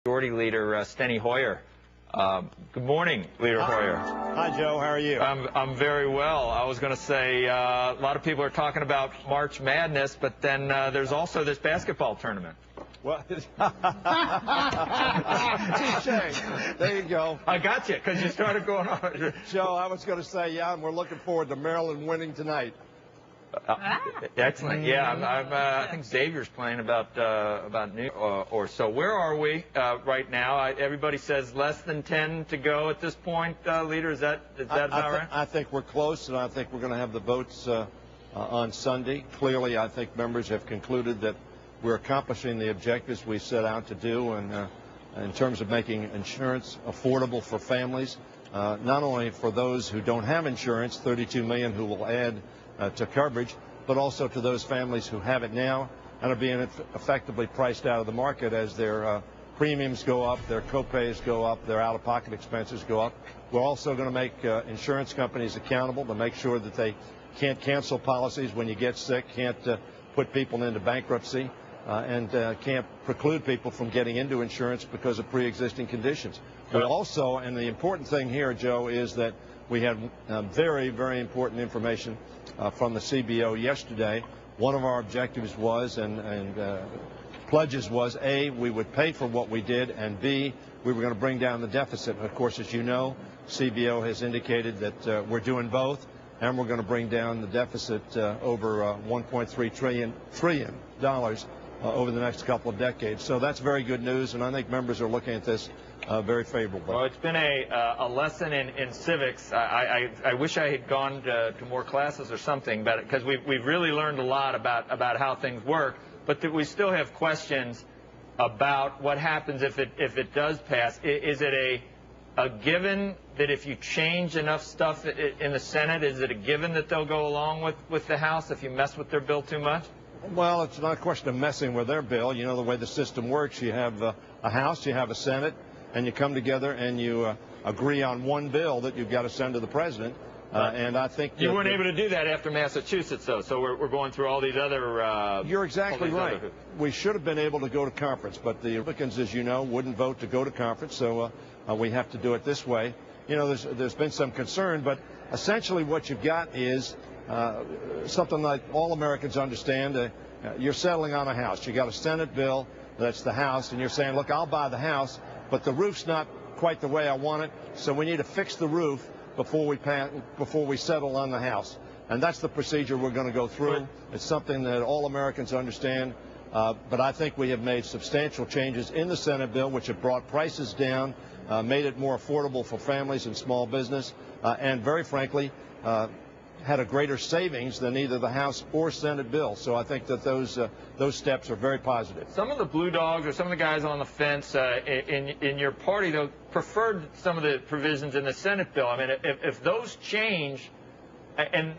Majority Leader Steny Hoyer. Good morning, Leader Hoyer. Hi, Joe. How are you? I'm very well. I was going to say a lot of people are talking about March Madness, but then there's also this basketball tournament. Well, touche. There you go. I got you because you started going on. Joe, I was going to say, yeah, and we're looking forward to Maryland winning tonight. Excellent. Yeah, I think Xavier's playing about noon or so. Where are we right now? Everybody says less than 10 to go at this point, Leader. Is that about right? I think we're close, and I think we're going to have the votes on Sunday. Clearly, I think members have concluded that we're accomplishing the objectives we set out to do, and in terms of making insurance affordable for families, not only for those who don't have insurance, 32 million who will add to coverage, but also to those families who have it now and are being effectively priced out of the market as their premiums go up, their co-pays go up, their out-of-pocket expenses go up. We're also going to make insurance companies accountable to make sure that they can't cancel policies when you get sick, can't put people into bankruptcy, and can't preclude people from getting into insurance because of pre-existing conditions. But also, and the important thing here, Joe, is that we had very, very important information from the CBO yesterday. One of our objectives was, and pledges was, A, we would pay for what we did, and B, we were going to bring down the deficit. Of course, as you know, CBO has indicated that we're doing both, and we're going to bring down the deficit over $1.3 trillion over the next couple of decades. So that's very good news, and I think members are looking at this very favorably. Well, it's been a lesson in civics. I wish I had gone to more classes or something, but because we've really learned a lot about how things work, but that we still have questions about what happens if it does pass. Is it a given that if you change enough stuff in the Senate, is it a given that they'll go along with the House if you mess with their bill too much? Well, it's not a question of messing with their bill. You know the way the system works. You have a House, you have a Senate, and you come together and you agree on one bill that you've got to send to the president. And I think you weren't able to do that after Massachusetts, though. So we're going through all these other. You're exactly right. We should have been able to go to conference, but the Republicans, as you know, wouldn't vote to go to conference. So we have to do it this way. You know, there's been some concern, but essentially what you've got is something like all Americans understand. You're settling on a house. You got a Senate bill that's the House, and you're saying, look, I'll buy the house, but the roof's not quite the way I want it, so we need to fix the roof before we settle on the house. And that's the procedure we're going to go through. It's something that all Americans understand, but I think we have made substantial changes in the Senate bill, which have brought prices down, made it more affordable for families and small business, and very frankly, had a greater savings than either the House or Senate bill. So I think that those steps are very positive. Some of the blue dogs or some of the guys on the fence in your party, though, preferred some of the provisions in the Senate bill. I mean, if those change, and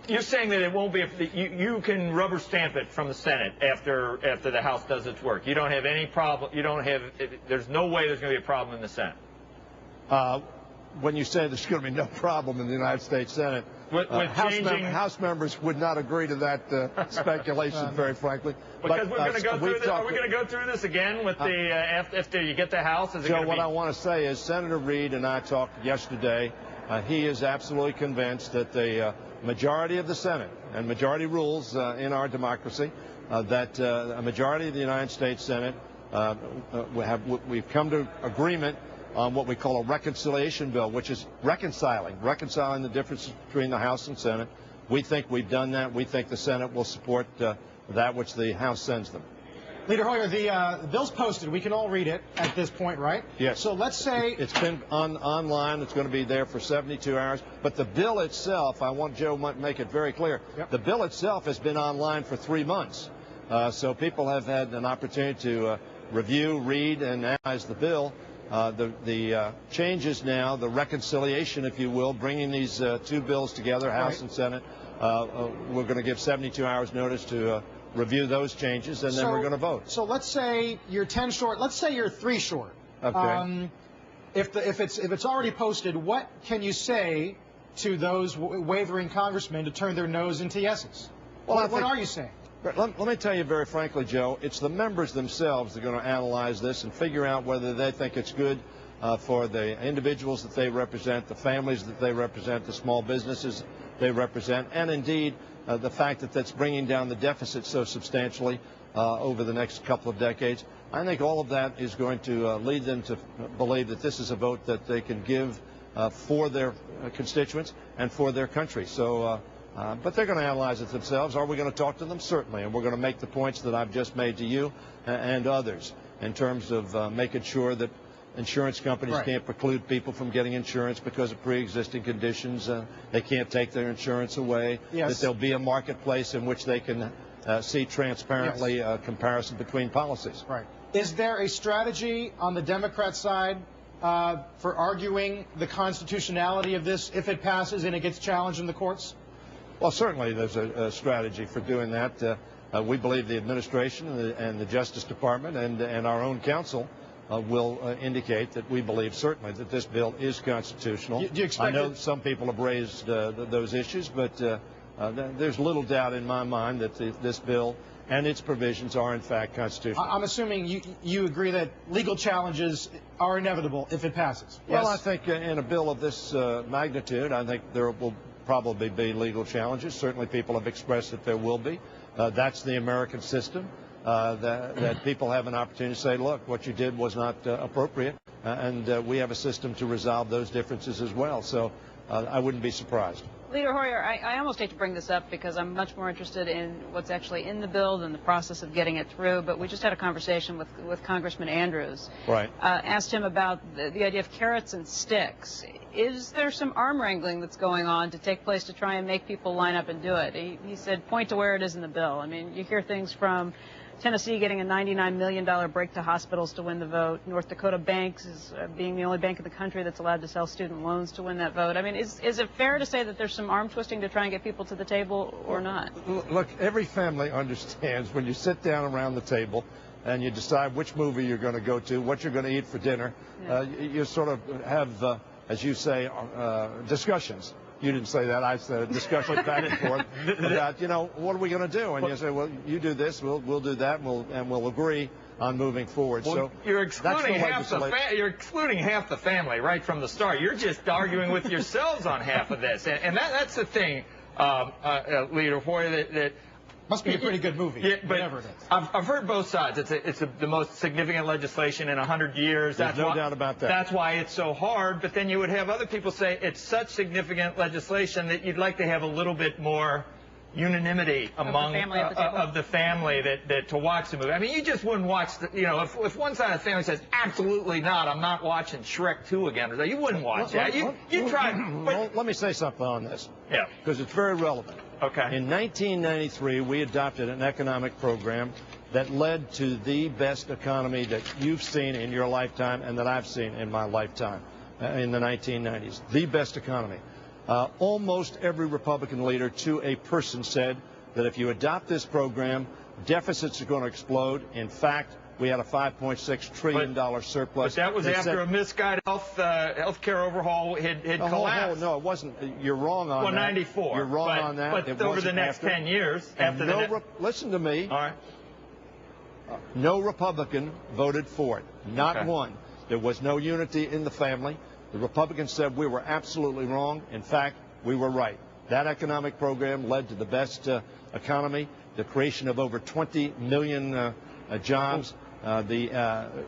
you're saying that it won't be, you can rubber stamp it from the Senate after the House does its work. You don't have any problem. There's no way there's going to be a problem in the Senate. When you say there's going to be no problem in the United States Senate, House members would not agree to that speculation, very frankly. Because we're going to go through this. Are we going to go through this again with after you get the House? Joe, what I want to say is Senator Reid and I talked yesterday. He is absolutely convinced that the majority of the Senate, and majority rules in our democracy, that a majority of the United States Senate, we've come to agreement on what we call a reconciliation bill, which is reconciling the difference between the House and Senate. We think we've done that. We think the Senate will support that which the House sends them. Leader Hoyer, the bill's posted. We can all read it at this point, right? Yes. So let's say it's been online. It's going to be there for 72 hours. But the bill itself, I want Joe to make it very clear, the bill itself has been online for 3 months. So people have had an opportunity to review, read, and analyze the bill. The changes now, the reconciliation, if you will, bringing these two bills together, House and Senate, we're going to give 72 hours notice to review those changes, and then we're going to vote. So let's say you're 10 short. Let's say you're 3 short. Okay. If it's already posted, what can you say to those wavering congressmen to turn their nose into yeses? Well, what are you saying? Let me tell you very frankly, Joe, it's the members themselves that are going to analyze this and figure out whether they think it's good for the individuals that they represent, the families that they represent, the small businesses they represent, and indeed the fact that that's bringing down the deficit so substantially over the next couple of decades. I think all of that is going to lead them to believe that this is a vote that they can give for their constituents and for their country. So, but they're going to analyze it themselves. Are we going to talk to them? Certainly. And we're going to make the points that I've just made to you and others in terms of making sure that insurance companies can't preclude people from getting insurance because of pre-existing conditions. They can't take their insurance away. That there'll be a marketplace in which they can see transparently a comparison between policies. Right. Is there a strategy on the Democrat side for arguing the constitutionality of this if it passes and it gets challenged in the courts? Well, certainly there's a strategy for doing that. We believe the administration and the Justice Department and our own counsel will indicate that we believe certainly that this bill is constitutional. Do you expect I know some people have raised those issues, but there's little doubt in my mind that this bill and its provisions are in fact constitutional. I'm assuming you agree that legal challenges are inevitable if it passes. Well, I think in a bill of this magnitude, I think there will probably be legal challenges. Certainly people have expressed that there will be. That's the American system, that people have an opportunity to say, look, what you did was not appropriate, and we have a system to resolve those differences as well. So I wouldn't be surprised. Leader Hoyer, I almost hate to bring this up because I'm much more interested in what's actually in the bill than the process of getting it through, but we just had a conversation with Congressman Andrews. Right. Asked him about the idea of carrots and sticks. Is there some arm wrangling that's going on to take place to try and make people line up and do it? He said point to where it is in the bill. I mean, you hear things from Tennessee getting a $99 million break to hospitals to win the vote. North Dakota banks is being the only bank in the country that's allowed to sell student loans to win that vote. I mean, is it fair to say that there's some arm twisting to try and get people to the table or not? Look, every family understands when you sit down around the table and you decide which movie you're going to go to, what you're going to eat for dinner, you sort of have, as you say, discussions. You didn't say that. I said discussion back and forth about, you know, what are we going to do? And you say, well, you do this, we'll do that, and we'll agree on moving forward. Well, so you're excluding half the family right from the start. You're just arguing with yourselves on half of this, and that's the thing, Leader Hoyer, that must be a pretty good movie. Yeah, but whatever it is. I've heard both sides. It's the most significant legislation in 100 years. There's no doubt about that. That's why it's so hard. But then you would have other people say it's such significant legislation that you'd like to have a little bit more unanimity among of the family that to watch the movie. I mean, you just wouldn't watch if one side of the family says absolutely not, I'm not watching Shrek 2 again, you wouldn't watch that. You try. Let me say something on this. Yeah. Because it's very relevant. Okay. In 1993, we adopted an economic program that led to the best economy that you've seen in your lifetime and that I've seen in my lifetime in the 1990s. The best economy. Almost every Republican leader to a person said that if you adopt this program, deficits are going to explode. In fact, we had a $5.6 trillion surplus. But that was after a misguided health care overhaul had collapsed. No, it wasn't. You're wrong on that. Well, 94. You're wrong on that. But over the next 10 years, listen to me. All right. No Republican voted for it. Not one. There was no unity in the family. The Republicans said we were absolutely wrong. In fact, we were right. That economic program led to the best economy, the creation of over 20 million jobs, the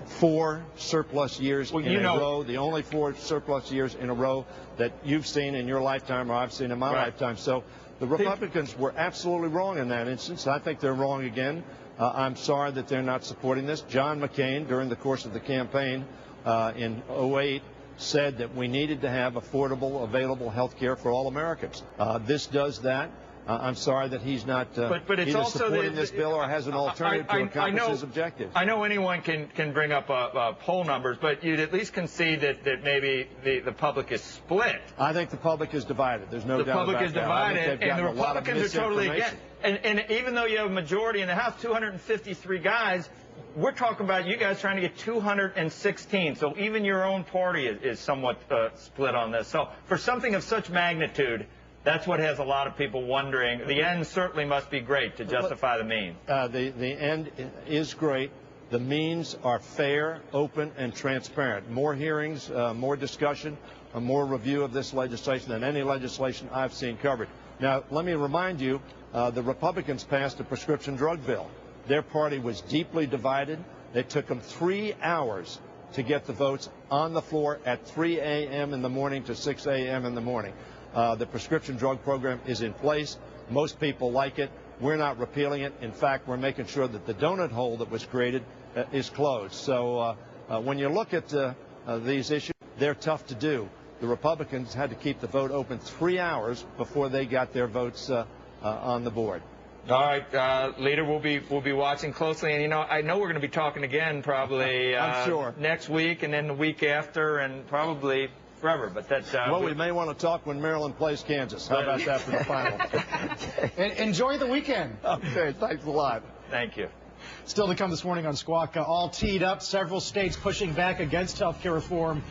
4 surplus years in a row, the only 4 surplus years in a row that you've seen in your lifetime or I've seen in my lifetime. So the Republicans were absolutely wrong in that instance. I think they're wrong again. I'm sorry that they're not supporting this. John McCain, during the course of the campaign in 2008, said that we needed to have affordable, available health care for all Americans. This does that. I'm sorry that he's not either supporting this bill or has an alternative to accomplish his objectives. I know anyone can bring up poll numbers, but you'd at least concede that maybe the public is split. I think the public is divided. There's no doubt about that. The public is divided, and the Republicans are totally against. And even though you have a majority in the House, 253 guys, we're talking about you guys trying to get 216. So even your own party is somewhat split on this. So for something of such magnitude, That's what has a lot of people wondering. The end certainly must be great to justify the means. The end is great. The means are fair, open, and transparent. More hearings, more discussion, more review of this legislation than any legislation I've seen covered. Now, let me remind you, the Republicans passed a prescription drug bill. Their party was deeply divided. It took them 3 hours to get the votes on the floor at 3 a.m. in the morning to 6 a.m. in the morning. The prescription drug program is in place. Most people like it. We're not repealing it. In fact, we're making sure that the donut hole that was created is closed. So when you look at these issues, they're tough to do. The Republicans had to keep the vote open 3 hours before they got their votes on the board. All right, Leader, we'll be watching closely, and I know we're going to be talking again probably I'm sure. next week, and then the week after, and probably forever. But that's well, we may want to talk when Maryland plays Kansas. How about that for the final? Enjoy the weekend. Okay, thanks a lot. Thank you. Still to come this morning on Squawk, all teed up. Several states pushing back against health care reform.